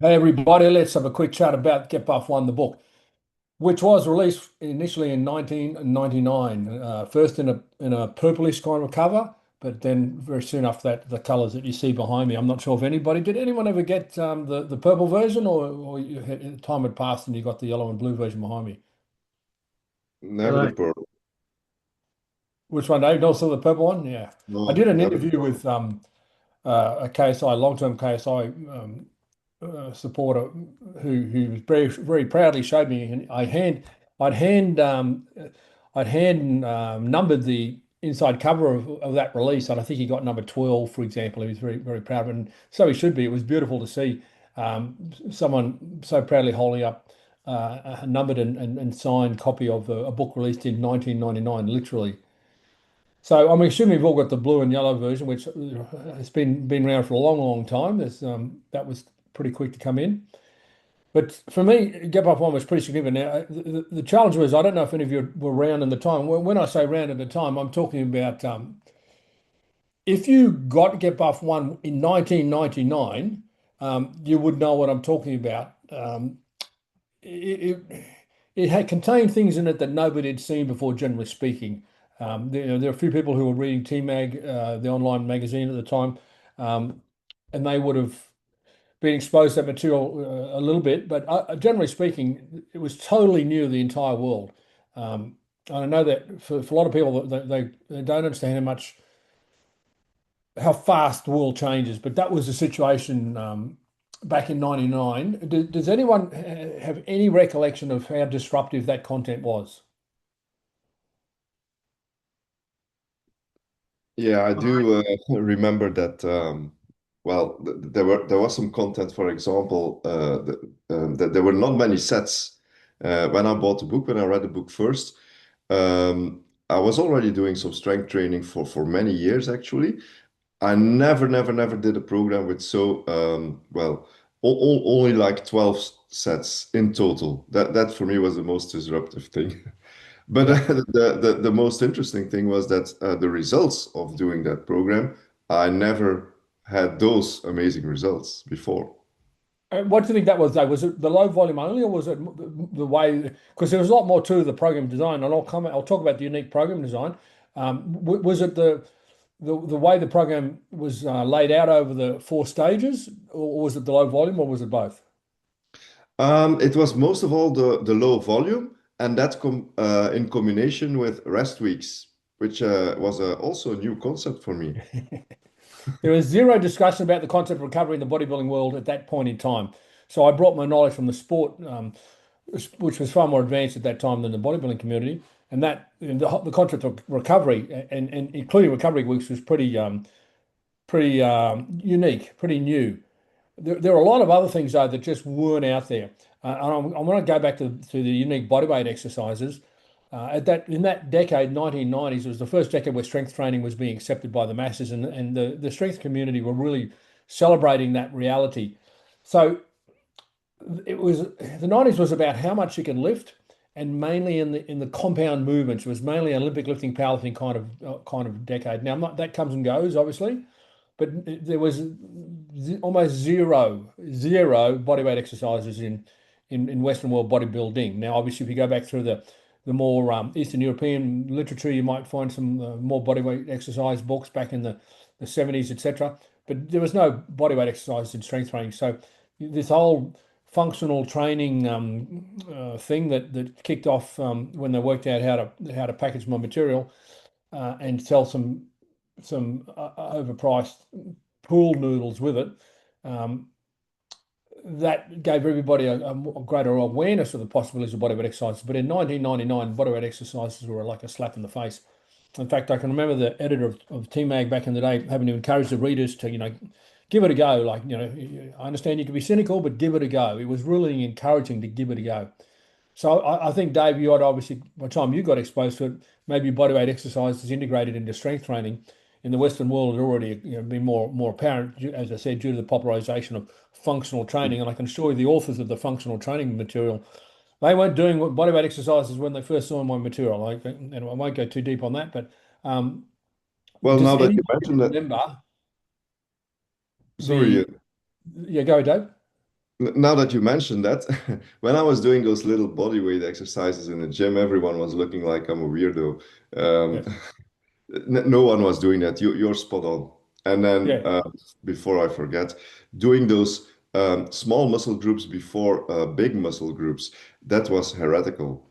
Hey everybody, let's have a quick chat about Get Buff One, the book, which was released initially in 1999. First in a purplish kind of cover, but then very soon after that, the colours that you see behind me. I'm not sure if anybody did. Anyone ever get the purple version, or time had passed and you got the yellow and blue version behind me? Never the pearl. Which one, Dave? Also the purple one? Yeah. I No, did an never the interview pearl. with a KSI, long-term KSI supporter who very proudly showed me, and I'd hand I'd hand numbered the inside cover of that release, and I think he got number 12, for example. He was very proud of it, and so he should be. It was beautiful to see someone so proudly holding up a numbered and signed copy of a book released in 1999, literally. So I'm assuming we've all got the blue and yellow version, which has been around for a long time. That was pretty quick to come in. But for me, Get Buff One was pretty significant. Now, the challenge was, I don't know if any of you were around in the time. When I say around at the time, I'm talking about if you got Get Buff One in 1999, you would know what I'm talking about. It had contained things in it that nobody had seen before, generally speaking. There are a few people who were reading T-Mag, the online magazine at the time, um, and they would have been exposed to that material a little bit, but generally speaking, it was totally new to the entire world. And I know that for a lot of people, they don't understand how fast the world changes, but that was the situation back in 99. Does anyone have any recollection of how disruptive that content was? Yeah, I do remember that. Well, there was some content, for example, that there were not many sets. When I bought the book, when I read the book first, I was already doing some strength training for many years, actually. I never did a program with only like 12 sets in total. That for me was the most disruptive thing. But Yeah. the most interesting thing was that the results of doing that program, I never had those amazing results before. What do you think that was, though? Was it the low volume only, or was it the way? Because there was a lot more to the program design, and I'll talk about the unique program design. Was it the way the program was laid out over the four stages, or was it the low volume, or was it both? It was most of all the low volume, and that in combination with rest weeks, which was also a new concept for me. There was zero discussion about the concept of recovery in the bodybuilding world at that point in time. So I brought my knowledge from the sport, which was far more advanced at that time than the bodybuilding community, and the concept of recovery and including recovery weeks was pretty unique, pretty new. There are a lot of other things though that just weren't out there. I want to go back to the unique bodyweight exercises. In that decade, 1990s, it was the first decade where strength training was being accepted by the masses, and the strength community were really celebrating that reality. So it was the 90s was about how much you can lift, and mainly in the compound movements. It was mainly an Olympic lifting, powerlifting kind of decade. Now, that comes and goes, obviously, but there was almost zero bodyweight exercises in Western world bodybuilding. Now, obviously, if you go back through the more Eastern European literature, you might find some more bodyweight exercise books back in the 70s, etc. But there was no bodyweight exercises in strength training. So this whole functional training thing that kicked off when they worked out how to package my material and sell some overpriced pool noodles with it. Um, that gave everybody a greater awareness of the possibilities of bodyweight exercises. But in 1999, bodyweight exercises were like a slap in the face. In fact, I can remember the editor of T-Mag back in the day having to encourage the readers to, give it a go. Like, I understand you can be cynical, but give it a go. It was really encouraging to give it a go. So I think, Dave, you had obviously, by the time you got exposed to it, maybe bodyweight exercise is integrated into strength training. In the Western world, it already been more apparent, as I said, due to the popularization of functional training. And I can assure you, the authors of the functional training material, they weren't doing bodyweight exercises when they first saw my material. And I won't go too deep on that, but um, Well, does now that you anybody mentioned that, remember sorry, the? Yeah, go, Dave. Now that you mentioned that, when I was doing those little body weight exercises in the gym, everyone was looking like I'm a weirdo. Um, Yes. no one was doing that. You're spot on. And then, Yeah. before I forget, doing those small muscle groups before big muscle groups, that was heretical.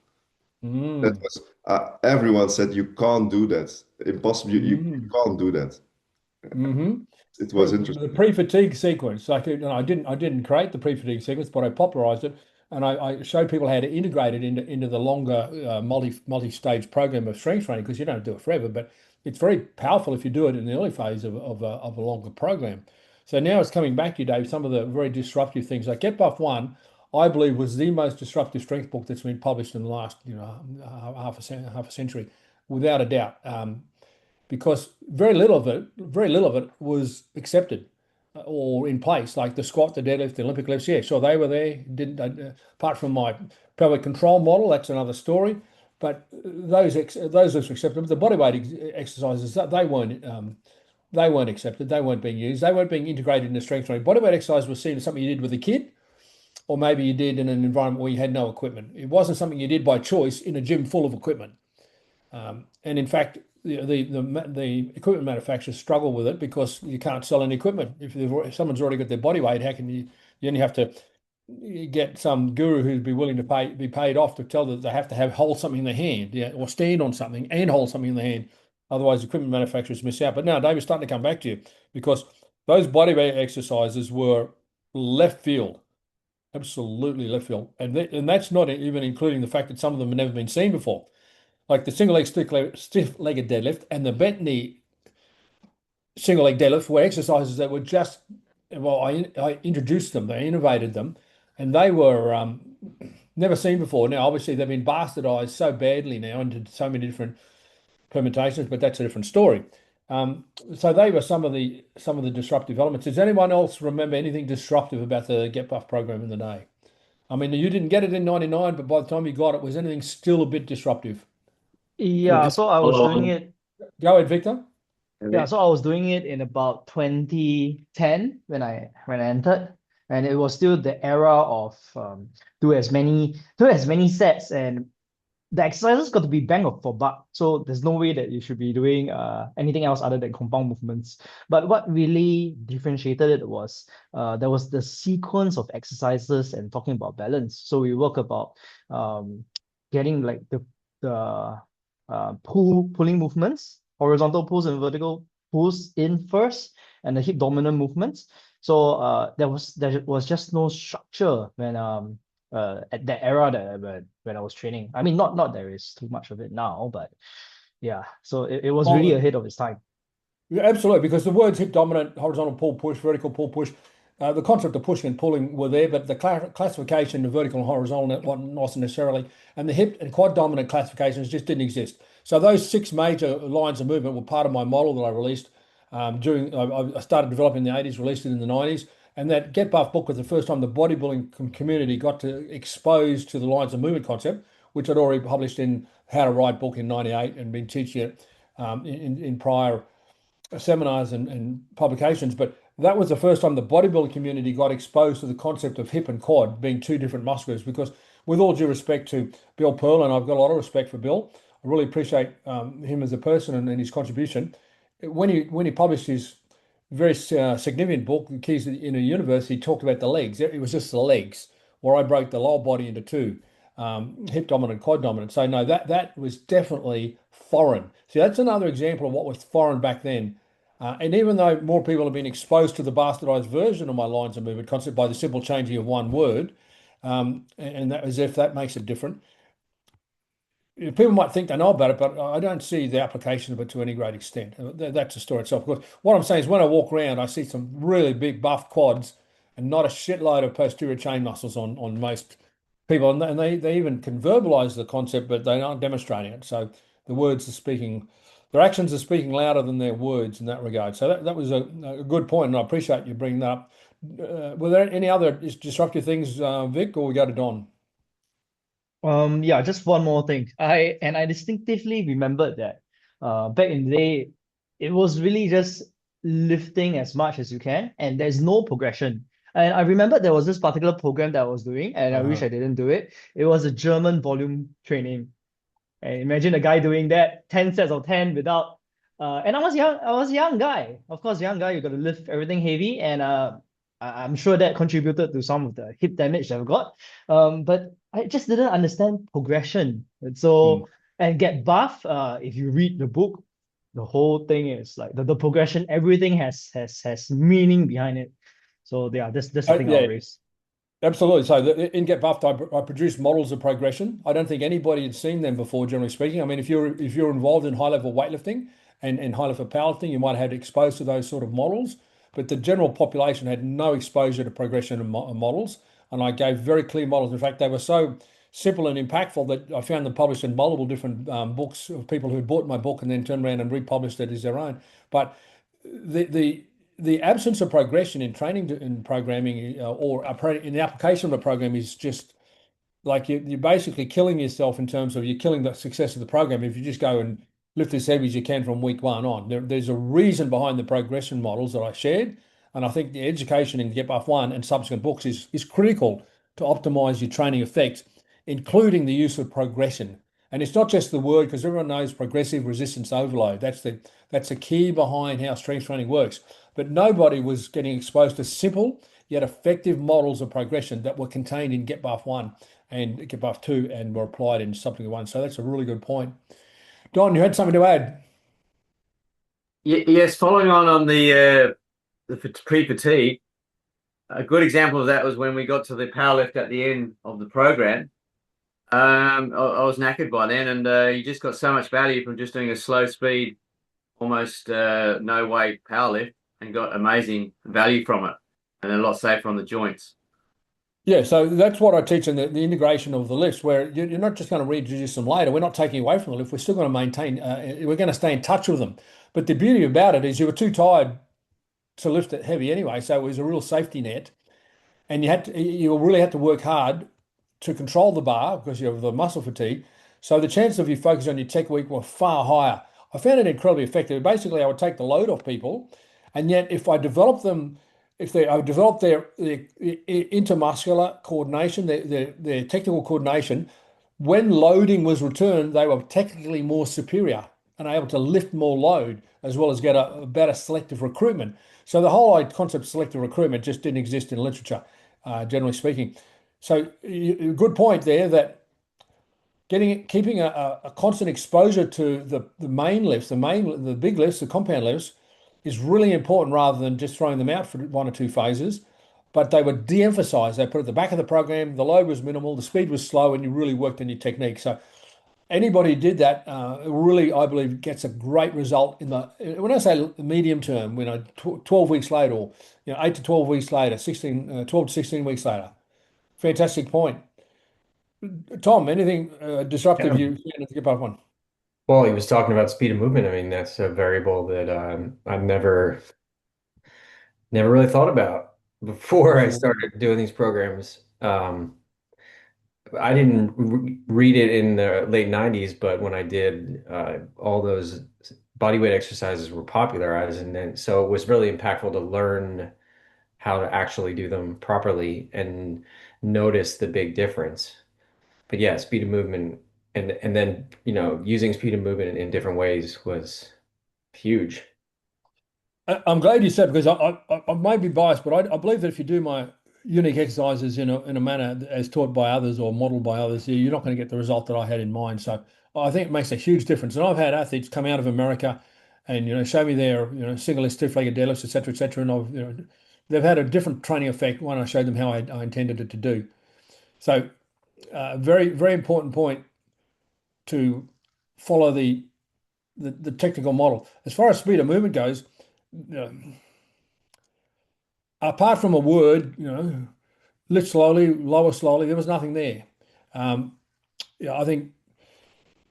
That Mm. was everyone said you can't do that. Impossible. You Mm. can't do that. Mm-hmm. It was The interesting. pre-fatigue sequence, like I didn't create the pre-fatigue sequence, but I popularized it, and I showed people how to integrate it into the longer multi-stage program of strength training, because you don't do it forever, but it's very powerful if you do it in the early phase of a longer program. So now it's coming back to you, Dave. Some of the very disruptive things, like Get Buff One, I believe was the most disruptive strength book that's been published in the last half a century, without a doubt. Because very little of it was accepted or in place, like the squat, the deadlift, the Olympic lifts. Yeah, sure, they were there. Didn't apart from my pelvic control model, that's another story. But those are accepted. But the bodyweight exercises, they weren't accepted. They weren't being used. They weren't being integrated into strength training. Bodyweight exercise was seen as something you did with a kid, or maybe you did in an environment where you had no equipment. It wasn't something you did by choice in a gym full of equipment. And in fact, the equipment manufacturers struggle with it because you can't sell any equipment. If someone's already got their body weight, how can you only have to get some guru who'd be willing to be paid off to tell that they have to hold something in their hand, yeah, or stand on something and hold something in their hand. Otherwise, equipment manufacturers miss out. But now David's starting to come back to you because those body weight exercises were left field, absolutely left field, and that's not even including the fact that some of them have never been seen before, like the single leg stiff-legged deadlift and the bent knee single leg deadlift were exercises that were just, well, I introduced them, I innovated them, and they were never seen before. Now, obviously, they've been bastardized so badly now into so many different permutations, but that's a different story. Um, so they were some of the disruptive elements. Does anyone else remember anything disruptive about the Get Buff program in the day? I mean, you didn't get it in '99, but by the time you got it, was anything still a bit disruptive? Yeah, so I was doing it. Go ahead, Victor. Yeah, so I was doing it in about 2010 when I entered, and it was still the era of do as many sets, and the exercises got to be bang for buck. So there's no way that you should be doing anything else other than compound movements. But what really differentiated it was there was the sequence of exercises and talking about balance. So we work about um, getting like the pulling movements, horizontal pulls and vertical pulls in first, and the hip dominant movements. So there was just no structure at that era that when I was training. I mean, not there is too much of it now, but yeah. So it was really Well, ahead of its time. yeah, absolutely, because the words hip dominant, horizontal pull push, vertical pull push, the concept of pushing and pulling were there, but the classification of vertical and horizontal wasn't necessarily, and the hip and quad dominant classifications just didn't exist. So those six major lines of movement were part of my model that I released during. I started developing in the '80s, released it in the '90s, and that Get Buff book was the first time the bodybuilding community got to expose to the lines of movement concept, which I'd already published in How to Write book in '98 and been teaching it in prior seminars and publications, but that was the first time the bodybuilding community got exposed to the concept of hip and quad being two different muscles. Because, with all due respect to Bill Pearl, and I've got a lot of respect for Bill, I really appreciate him as a person and his contribution. When he published his very significant book, The Keys in a Universe, he talked about the legs. It was just the legs, where I broke the lower body into two, hip dominant, quad dominant. So no, that was definitely foreign. See, that's another example of what was foreign back then. And even though more people have been exposed to the bastardized version of my lines of movement concept by the simple changing of one word, and that as if that makes it different, people might think they know about it, but I don't see the application of it to any great extent. That's the story itself. Because what I'm saying is, when I walk around, I see some really big buff quads and not a shitload of posterior chain muscles on most people. And they even can verbalize the concept, but they aren't demonstrating it. So the words are speaking, their actions are speaking louder than their words in that regard. So that was a good point, and I appreciate you bringing that up. Were there any other disruptive things, Vic, or we go to Don? Yeah, just one more thing. I distinctively remembered that back in the day, it was really just lifting as much as you can, and there's no progression. And I remember there was this particular program that I was doing, and I wish Uh-huh. I didn't do it. It was a German volume training. And imagine a guy doing that, 10 sets of 10 without and I was a young guy. Of course, young guy, you gotta lift everything heavy. And I'm sure that contributed to some of the hip damage that I've got. But I just didn't understand progression. And Mm. so and get buff, if you read the book, the whole thing is like the progression, everything has meaning behind it. So yeah, that's the thing I'll Yeah, raise. absolutely. So in Get Buffed, I produce models of progression. I don't think anybody had seen them before, generally speaking. I mean, if you're involved in high level weightlifting and high level powerlifting, you might have had exposed to those sort of models, but the general population had no exposure to progression and models. And I gave very clear models. In fact, they were so simple and impactful that I found them published in multiple different books of people who had bought my book and then turned around and republished it as their own. But the the the absence of progression in training and programming in the application of a program is just like you're basically killing yourself in terms of you're killing the success of the program if you just go and lift as heavy as you can from week one on. There's a reason behind the progression models that I shared, and I think the education in Get Buff One and subsequent books is critical to optimize your training effects, including the use of progression. And it's not just the word, because everyone knows progressive resistance overload. That's the key behind how strength training works. But nobody was getting exposed to simple yet effective models of progression that were contained in Get Buff One and Get Buff 2 and were applied in Supplement 1. So that's a really good point. Don, you had something to add? Yes, following on the pre-fatigue, a good example of that was when we got to the power lift at the end of the program. I was knackered by then, and you just got so much value from just doing a slow speed, almost no weight power lift, and got amazing value from it, and a lot safer on the joints. Yeah, so that's what I teach in the integration of the lifts, where you're not just going to reintroduce them later. We're not taking away from the lift. We're still going to maintain, we're going to stay in touch with them. But the beauty about it is you were too tired to lift it heavy anyway. So it was a real safety net. And you really had to work hard to control the bar because you have the muscle fatigue. So the chances of you focusing on your tech week were far higher. I found it incredibly effective. Basically, I would take the load off people, and yet if I develop them, if they I would develop their intermuscular coordination, their technical coordination, when loading was returned, they were technically more superior and able to lift more load as well as get a better selective recruitment. So the whole concept of selective recruitment just didn't exist in literature, generally speaking. So good point there that keeping a constant exposure to the main lifts, the big lifts, the compound lifts, is really important rather than just throwing them out for one or two phases. But they were de-emphasized. They put it at the back of the program. The load was minimal, the speed was slow, and you really worked on your technique. So anybody who did that really, I believe, gets a great result in the. When I say medium term, 12 weeks later, or 8 to 12 weeks later, 12 to 16 weeks later. Fantastic point. Tom, anything disruptive Yeah. you found to get back on? Well, he was talking about speed of movement. I mean, that's a variable that I've never really thought about before I started doing these programs. I didn't read it in the late 90s, but when I did, all those bodyweight exercises were popularized. And then, so it was really impactful to learn how to actually do them properly and notice the big difference. But yeah, speed of movement and then, using speed of movement in different ways was huge. I'm glad you said because I may be biased, but I believe that if you do my unique exercises in a manner as taught by others or modeled by others, you're not going to get the result that I had in mind. So I think it makes a huge difference. And I've had athletes come out of America and show me their single stiff-legged deadlifts, etc., etc., and they've had a different training effect when I showed them how I intended it to do. So very very important point to follow the technical model. As far as speed of movement goes, you know, apart from a word, lift slowly, lower slowly, there was nothing there. Um, I think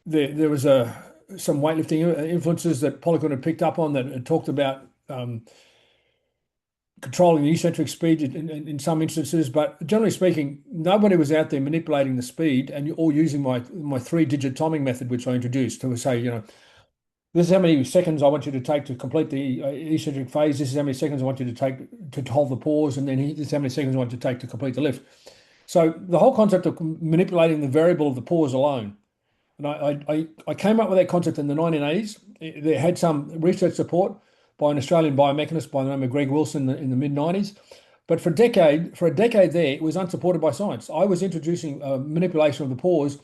there was some weightlifting influences that Polycon had picked up on that had talked about controlling the eccentric speed in some instances, but generally speaking, nobody was out there manipulating the speed and all using my three-digit timing method, which I introduced to say, this is how many seconds I want you to take to complete the eccentric phase. This is how many seconds I want you to take to hold the pause, and then this is how many seconds I want you to take to complete the lift. So the whole concept of manipulating the variable of the pause alone. And I came up with that concept in the 1980s. They had some research support by an Australian biomechanist by the name of Greg Wilson in the mid-90s. But for a decade there, it was unsupported by science. I was introducing manipulation of the pause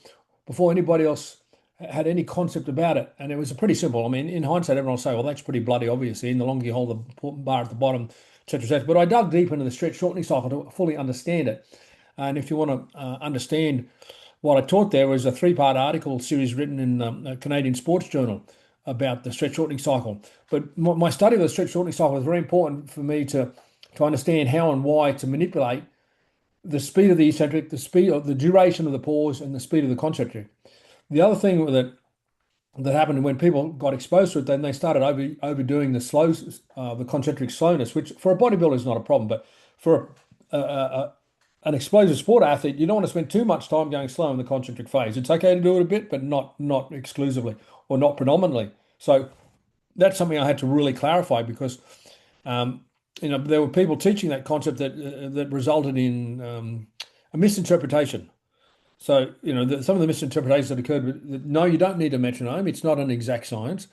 before anybody else had any concept about it. And it was pretty simple. I mean, in hindsight, everyone will say, well, that's pretty bloody obvious. And the longer you hold the bar at the bottom, et cetera, et cetera. But I dug deep into the stretch shortening cycle to fully understand it. And if you want to understand what I taught, there was a 3-part article series written in a Canadian Sports Journal about the stretch shortening cycle. But my study of the stretch shortening cycle was very important for me to understand how and why to manipulate the speed of the eccentric, the speed of the duration of the pause, and the speed of the concentric. The other thing that happened when people got exposed to it, then they started overdoing the concentric slowness, which for a bodybuilder is not a problem, but for an explosive sport athlete, you don't want to spend too much time going slow in the concentric phase. It's okay to do it a bit, but not exclusively or not predominantly. So that's something I had to really clarify because there were people teaching that concept that resulted in a misinterpretation. So some of the misinterpretations that occurred. No, you don't need a metronome. It's not an exact science.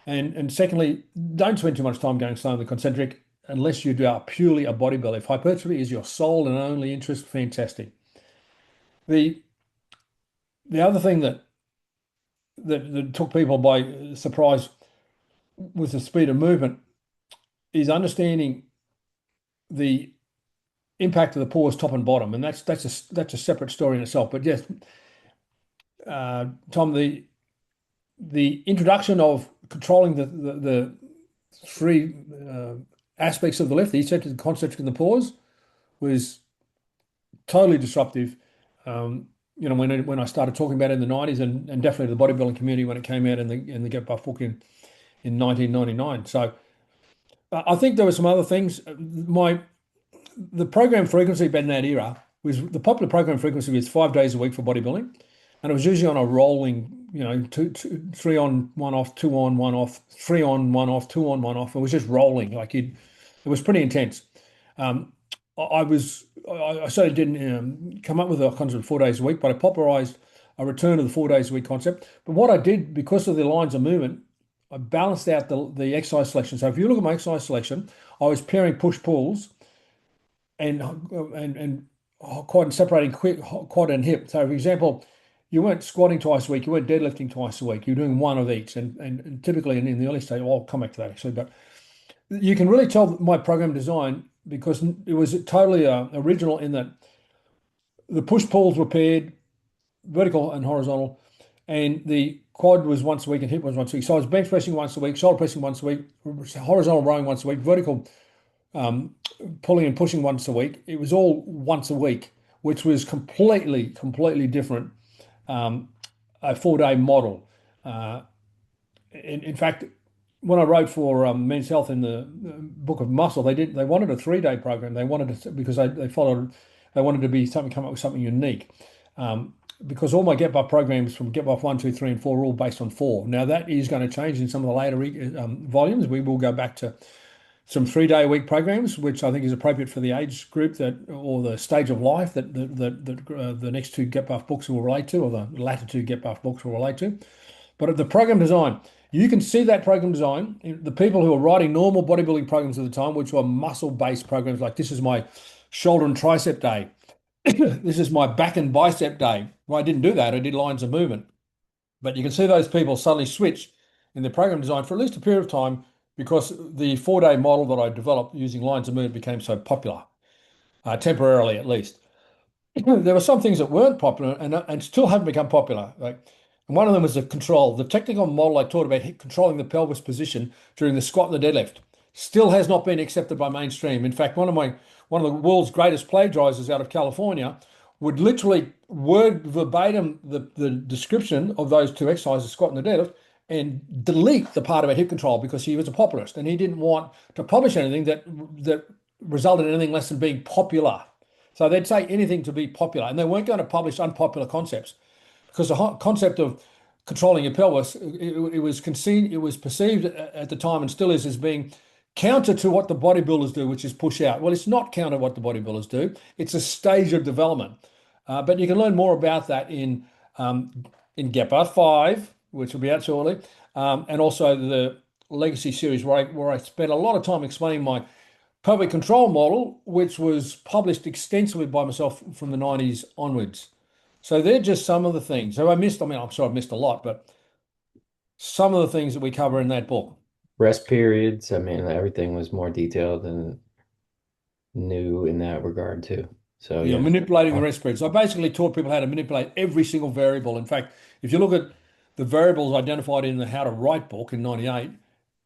And secondly, don't spend too much time going slow in the concentric unless you are purely a bodybuilder. If hypertrophy is your sole and only interest, fantastic. The other thing that took people by surprise with the speed of movement is understanding the impact of the pause top and bottom, and that's a separate story in itself. But yes, Tom, the introduction of controlling the three aspects of the lift, the eccentric, the concentric, and the pause, was totally disruptive. When I started talking about it in the 90s, and definitely the bodybuilding community when it came out in the Get Buff book in 1999. So I think there were some other things. The program frequency back in that era was the popular program frequency was 5 days a week for bodybuilding, and it was usually on a rolling, 3 on, 1 off, 2 on, 1 off, 3 on, 1 off, 2 on, 1 off. It was just rolling. It was pretty intense. I certainly didn't come up with a concept of 4 days a week, but I popularized a return to the 4 days a week concept. But what I did, because of the lines of movement, I balanced out the exercise selection. So if you look at my exercise selection, I was pairing push-pulls and quad and separating quad and hip. So for example, you weren't squatting twice a week, you weren't deadlifting twice a week, you're doing one of each. And typically in the early stage, I'll come back to that actually, but you can really tell my program design because it was totally original in that the push-pulls were paired, vertical and horizontal, and the quad was once a week and hip was once a week. So I was bench pressing once a week, shoulder pressing once a week, horizontal rowing once a week, vertical pulling and pushing once a week. It was all once a week, which was completely different. A 4-day model. In fact, when I wrote for Men's Health in the Book of Muscle, they wanted a 3-day program. They wanted to because they wanted to be come up with something unique. Because all my Get Buff programs from Get Buff 1, 2, 3, and 4 are all based on 4. Now that is going to change in some of the later volumes. We will go back to some 3-day-a-week programs, which I think is appropriate for the age group or the stage of life that the next 2 Get Buff books will relate to, or the latter 2 Get Buff books will relate to. But at the program design, you can see that program design. The people who are writing normal bodybuilding programs at the time, which were muscle-based programs, like this is my shoulder and tricep day, this is my back and bicep day. Well, I didn't do that. I did lines of movement. But you can see those people suddenly switch in their program design for at least a period of time because the 4-day model that I developed using lines of movement became so popular, temporarily at least. There were some things that weren't popular and still haven't become popular. And one of them was the control. The technical model I taught about controlling the pelvis position during the squat and the deadlift still has not been accepted by mainstream. In fact, one of the world's greatest plagiarizers out of California would literally word verbatim the description of those 2 exercises, squat and the deadlift, and delete the part about hip control because he was a popularist and he didn't want to publish anything that resulted in anything less than being popular. So they'd say anything to be popular, and they weren't going to publish unpopular concepts because the concept of controlling your pelvis, it was perceived at the time and still is as being counter to what the bodybuilders do, which is push out. Well, it's not counter what the bodybuilders do. It's a stage of development. But you can learn more about that in Gap 5, which will be out shortly, and also the Legacy series, where I spent a lot of time explaining my pelvic control model, which was published extensively by myself from the 90s onwards. So they're just some of the things. So I'm sure I've missed a lot, but some of the things that we cover in that book. Rest periods. I mean, everything was more detailed and new in that regard too. So Yeah, yeah. manipulating the rest periods. So I basically taught people how to manipulate every single variable. In fact, if you look at the variables identified in the How to Write book in 98,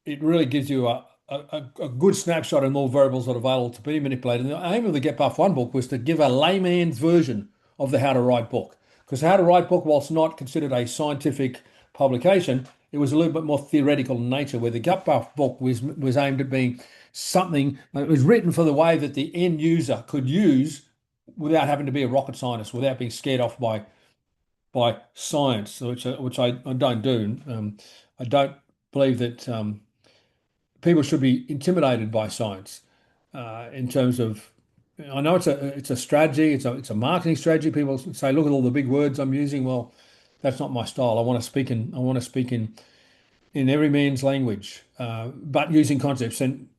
it really gives you a good snapshot of all variables that are available to be manipulated. And the aim of the Get Buff 1 book was to give a layman's version of the How to Write book. Because the How to Write book, whilst not considered a scientific publication, it was a little bit more theoretical in nature, where the Gut Buff book was aimed at being something. It was written for the way that the end user could use without having to be a rocket scientist, without being scared off by science, which I don't do. I don't believe that people should be intimidated by science in terms of. I know it's a strategy, it's a marketing strategy. People say, look at all the big words I'm using. Well, that's not my style. I want to speak in every man's language, but using concepts. And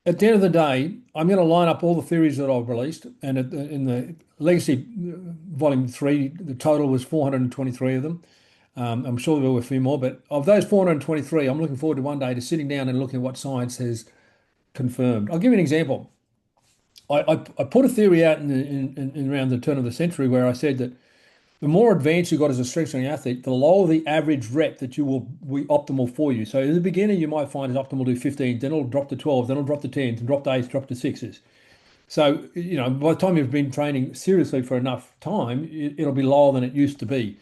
at the end of the day, I'm going to line up all the theories that I've released. And in the Legacy Volume 3, the total was 423 of them. I'm sure there were a few more, but of those 423, I'm looking forward to one day to sitting down and looking at what science has confirmed. I'll give you an example. I put a theory out in around the turn of the century where I said that the more advanced you got as a strength training athlete, the lower the average rep that you will be optimal for you. So in the beginning, you might find it's optimal to do 15, then it'll drop to 12, then it'll drop to 10, then drop to 8, drop to 6s. So, by the time you've been training seriously for enough time, it'll be lower than it used to be.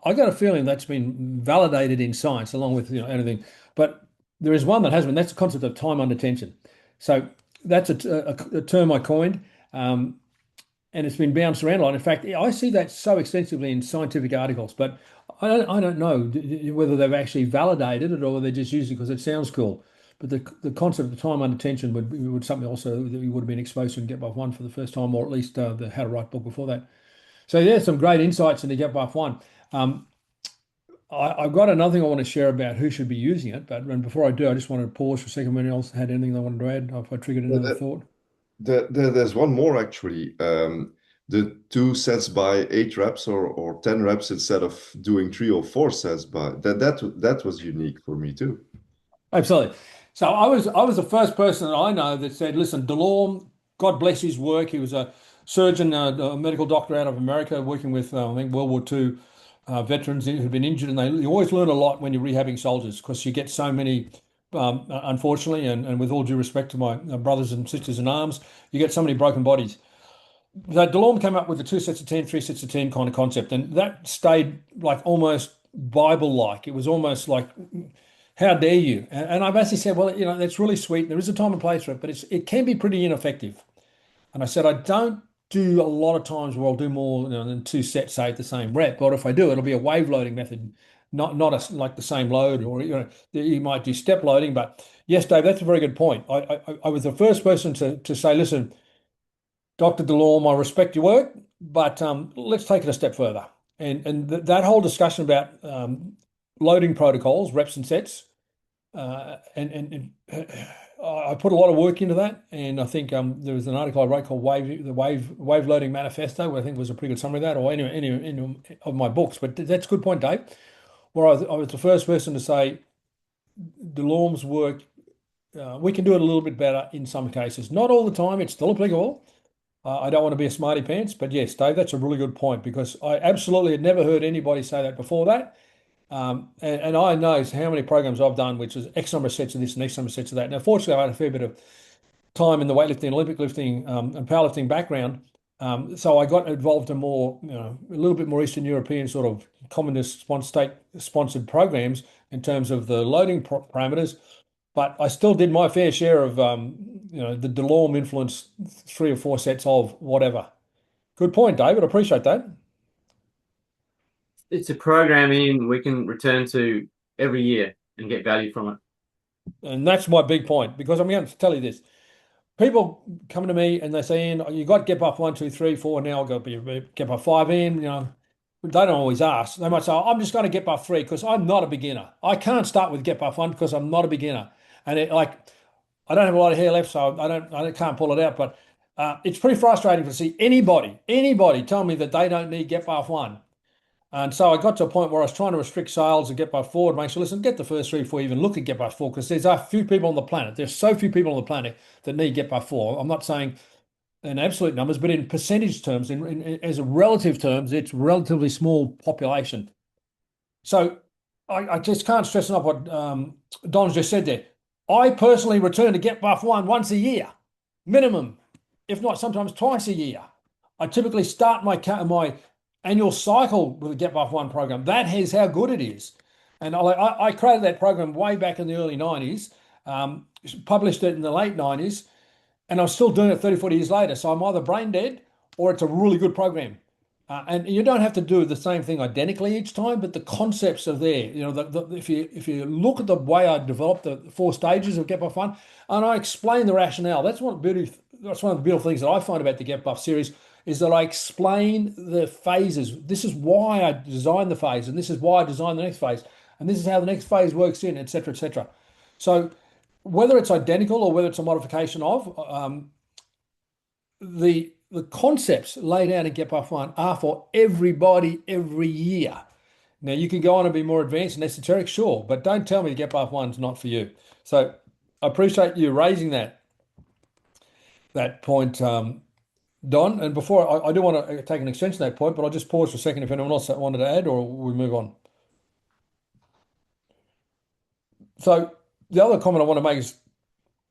I got a feeling that's been validated in science along with, anything. But there is one that hasn't. That's the concept of time under tension. So that's a term I coined. And it's been bounced around a lot. In fact, I see that so extensively in scientific articles, but I don't know whether they've actually validated it or they're just using it because it sounds cool. But the concept of time under tension would something also that you would have been exposed to in Get Buff 1 for the first time, or at least the How to Write book before that. So yeah, some great insights into Get Buff 1. I've got another thing I want to share about who should be using it, but before I do, I just wanted to pause for a second. Anyone else had anything they wanted to add? If I triggered another thought. There's one more actually. The 2 sets by 8 reps or 10 reps instead of doing 3 or 4 sets by that was unique for me too. Absolutely. So I was the first person that I know that said, listen, Delorme, God bless his work. He was a surgeon, a medical doctor out of America, working with I think World War II veterans who've been injured, and you always learn a lot when you're rehabbing soldiers because you get so many. Unfortunately, and with all due respect to my brothers and sisters in arms, you get so many broken bodies. So Delorme came up with the 2 sets of 10, 3 sets of 10 kind of concept, and that stayed like almost Bible-like. It was almost like, how dare you? And I basically said, well, that's really sweet. There is a time and place for it, but it can be pretty ineffective. And I said, I don't do a lot of times where I'll do more than 2 sets, say, at the same rep. But if I do, it'll be a wave loading method, not like the same load, or you might do step loading. But yes, Dave, that's a very good point. I was the first person to say, listen, Dr. Delorme, I respect your work, but let's take it a step further. And that whole discussion about loading protocols, reps and sets, and I put a lot of work into that. And I think there was an article I wrote called the Wave Loading Manifesto, where I think was a pretty good summary of that, or any of my books. But that's a good point, Dave. Where I was the first person to say Delorme's work, we can do it a little bit better in some cases. Not all the time, it's still applicable. I don't want to be a smarty pants, but yes, Dave, that's a really good point because I absolutely had never heard anybody say that before that. And I know how many programs I've done, which is X number of sets of this and X number of sets of that. Now, fortunately, I had a fair bit of time in the weightlifting, Olympic lifting, and powerlifting background. So I got involved in more, a little bit more Eastern European sort of communist state-sponsored programs in terms of the loading parameters. But I still did my fair share of, the Delorme influence 3 or 4 sets of whatever. Good point, David. I appreciate that. it's a programming we can return to every year and get value from it. And that's my big point, because I'm going to tell you this. People come to me and they're saying, "Oh, you got get buff 1, 2, 3, 4. Now I'll go get buff 5 in." They don't always ask. They might say, "I'm just going to get buff 3 because I'm not a beginner. I can't start with get buff 1 because I'm not a beginner." And I don't have a lot of hair left, so I can't pull it out. But it's pretty frustrating to see anybody tell me that they don't need get buff 1. And so I got to a point where I was trying to restrict sales and get buff 4 and make sure, listen, get the first 3 before you even look at get buff 4, because there's a few people on the planet. There's so few people on the planet that need get buff 4. I'm not saying in absolute numbers, but in percentage terms, as a relative terms, it's relatively small population. So I just can't stress enough what Don's just said there. I personally return to get buff 1 once a year, minimum, if not sometimes twice a year. I typically start my annual cycle with a Get Buff 1 program. That is how good it is. And I created that program way back in the early 90s, published it in the late 90s, and I'm still doing it 30, 40 years later. So I'm either brain dead or it's a really good program. And you don't have to do the same thing identically each time, but the concepts are there. If you look at the way I developed the 4 stages of Get Buff 1, and I explain the rationale. That's one of the beautiful things that I find about the Get Buff series, is that I explain the phases. This is why I designed the phase, and this is why I designed the next phase, and this is how the next phase works in, etc., etc. So whether it's identical or whether it's a modification of, the concepts laid out in Get Buff 1 are for everybody every year. Now, you can go on and be more advanced and esoteric, sure, but don't tell me Get Buff 1's not for you. So I appreciate you raising that point, Don. And before I do want to take an extension of that point, but I'll just pause for a second if anyone else wanted to add, or we move on. So the other comment I want to make is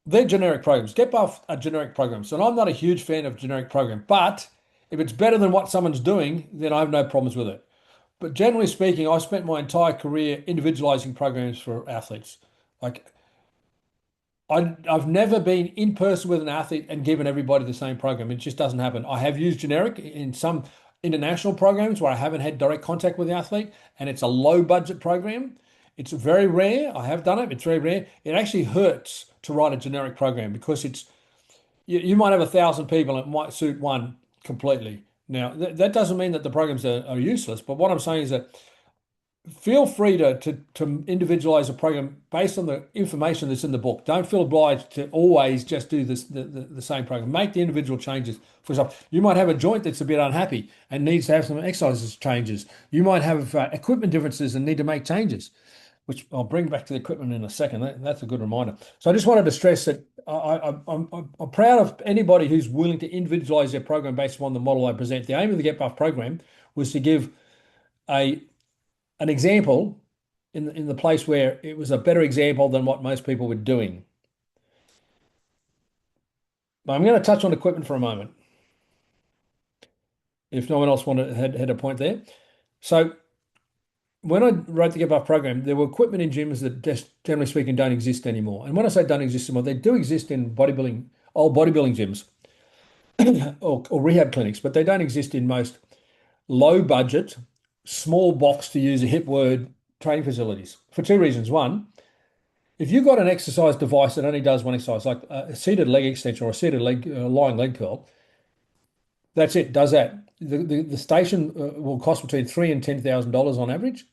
they're generic programs. Get Buff are generic programs. And I'm not a huge fan of generic program, but if it's better than what someone's doing, then I have no problems with it. But generally speaking, I spent my entire career individualizing programs for athletes. Like I've never been in person with an athlete and given everybody the same program. It just doesn't happen. I have used generic in some international programs where I haven't had direct contact with the athlete, and it's a low budget program. It's very rare. I have done it. It's very rare. It actually hurts to write a generic program because you might have 1,000 people and it might suit one completely. Now, that doesn't mean that the programs are useless, but what I'm saying is that feel free to individualize a program based on the information that's in the book. Don't feel obliged to always just do the same program. Make the individual changes. For example, you might have a joint that's a bit unhappy and needs to have some exercises changes. You might have equipment differences and need to make changes, which I'll bring back to the equipment in a second. That's a good reminder. So I just wanted to stress that I'm proud of anybody who's willing to individualize their program based upon the model I present. The aim of the Get Buff program was to give an example in the place where it was a better example than what most people were doing. But I'm going to touch on equipment for a moment, if no one else had a point there. So when I wrote the Get Buff program, there were equipment in gyms that just generally speaking don't exist anymore. And when I say don't exist anymore, they do exist in old bodybuilding gyms or rehab clinics, but they don't exist in most low budget, small box, to use a hip word, training facilities for 2 reasons. One, if you've got an exercise device that only does one exercise, like a seated leg extension or a seated lying leg curl, that's it, does that. The station will cost between $3,000 and $10,000 on average.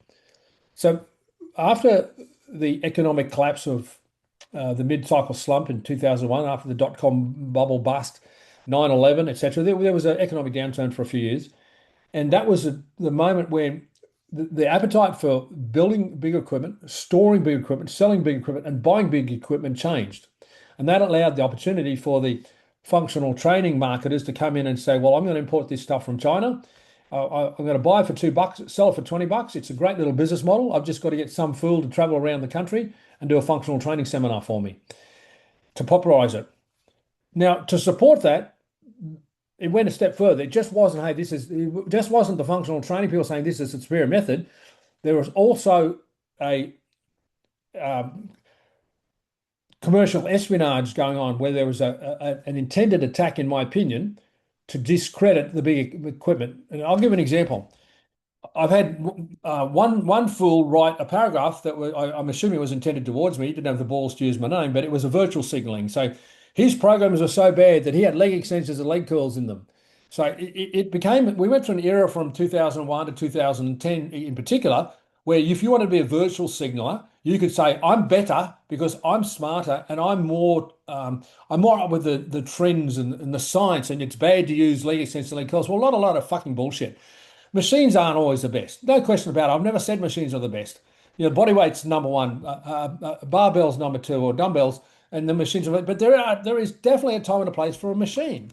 So after the economic collapse of the mid-cycle slump in 2001, after the dot-com bubble bust, 9/11, etc., there was an economic downturn for a few years. And that was the moment when the appetite for building big equipment, storing big equipment, selling big equipment, and buying big equipment changed. And that allowed the opportunity for the functional training marketers to come in and say, well, I'm going to import this stuff from China. I'm going to buy it for $2, sell it for $20. It's a great little business model. I've just got to get some fool to travel around the country and do a functional training seminar for me to popularize it. Now, to support that, it went a step further. It just wasn't, hey, it just wasn't the functional training people saying this is a superior method. There was also a commercial espionage going on where there was an intended attack, in my opinion, to discredit the big equipment. And I'll give an example. I've had one fool write a paragraph that I'm assuming it was intended towards me. He didn't have the balls to use my name, but it was a virtual signaling. So his programs were so bad that he had leg extensions and leg curls in them. So it became, we went through an era from 2001 to 2010 in particular, where if you wanted to be a virtual signaler, you could say, I'm better because I'm smarter and I'm more up with the trends and the science, and it's bad to use leg extensions and leg curls. Well, a lot of fucking bullshit. Machines aren't always the best. No question about it. I've never said machines are the best. You know, body weight's number one, barbells number two, or dumbbells, and the machines are. But there is definitely a time and a place for a machine,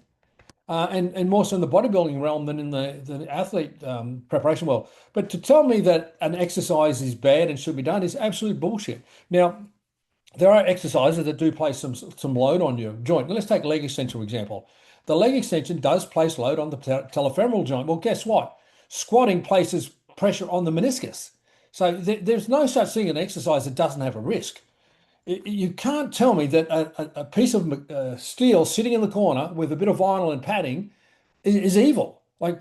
and more so in the bodybuilding realm than in the athlete preparation world. But to tell me that an exercise is bad and should be done is absolute bullshit. Now, there are exercises that do place some load on your joint. Now, let's take leg extension, for example. The leg extension does place load on the patellofemoral joint. Well, guess what? Squatting places pressure on the meniscus. So there's no such thing in exercise that doesn't have a risk. You can't tell me that a piece of steel sitting in the corner with a bit of vinyl and padding is evil. Like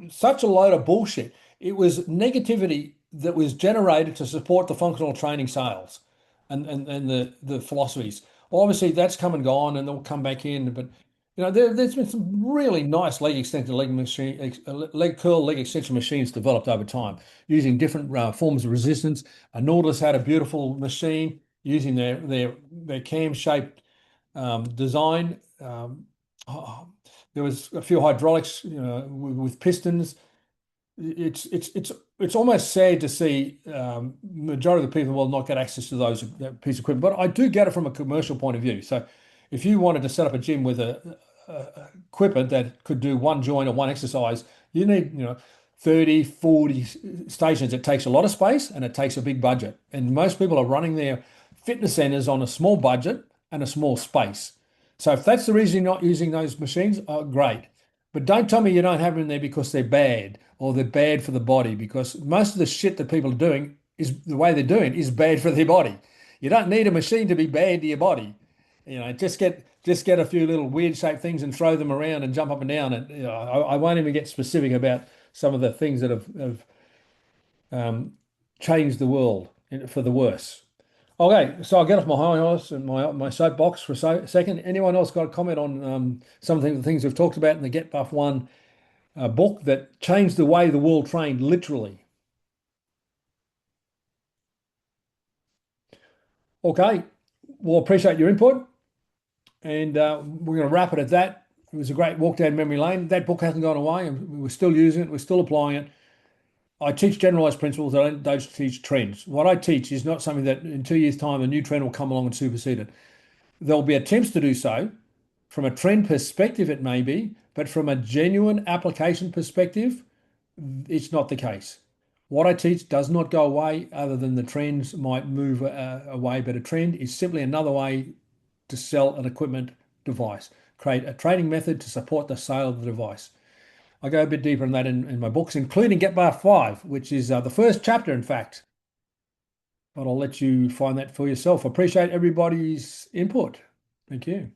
such a load of bullshit. It was negativity that was generated to support the functional training sales and the philosophies. Well, obviously that's come and gone, and they'll come back in. But you know, there's been some really nice leg extension leg curl, leg extension machines developed over time using different forms of resistance. Nautilus had a beautiful machine using their cam-shaped design. There was a few hydraulics, you know, with pistons. It's almost sad to see majority of the people in the world not get access to that piece of equipment. But I do get it from a commercial point of view. So if you wanted to set up a gym with a equipment that could do one joint or one exercise, you need, you know, 30, 40 stations. It takes a lot of space and it takes a big budget. And most people are running their fitness centers on a small budget and a small space. So if that's the reason you're not using those machines, great. But don't tell me you don't have them in there because they're bad or they're bad for the body, because most of the shit that people are doing is the way they're doing is bad for their body. You don't need a machine to be bad to your body. You know, just get a few little weird shaped things and throw them around and jump up and down. And you know, I won't even get specific about some of the things that have changed the world for the worse. Okay, so I'll get off my high horse and my soapbox for a second. Anyone else got a comment on some of the things we've talked about in the Get Buff One book that changed the way the world trained, literally? Okay, well, appreciate your input, and we're going to wrap it at that. It was a great walk down memory lane. That book hasn't gone away, and we're still using it. We're still applying it. I teach generalized principles. I don't teach trends. What I teach is not something that in 2 years' time a new trend will come along and supersede it. There'll be attempts to do so. From a trend perspective, it may be, but from a genuine application perspective, it's not the case. What I teach does not go away, other than the trends might move away, but a trend is simply another way to sell an equipment device, create a training method to support the sale of the device. I go a bit deeper in that in my books, including Get Bar 5, which is the first chapter, in fact. But I'll let you find that for yourself. Appreciate everybody's input. Thank you.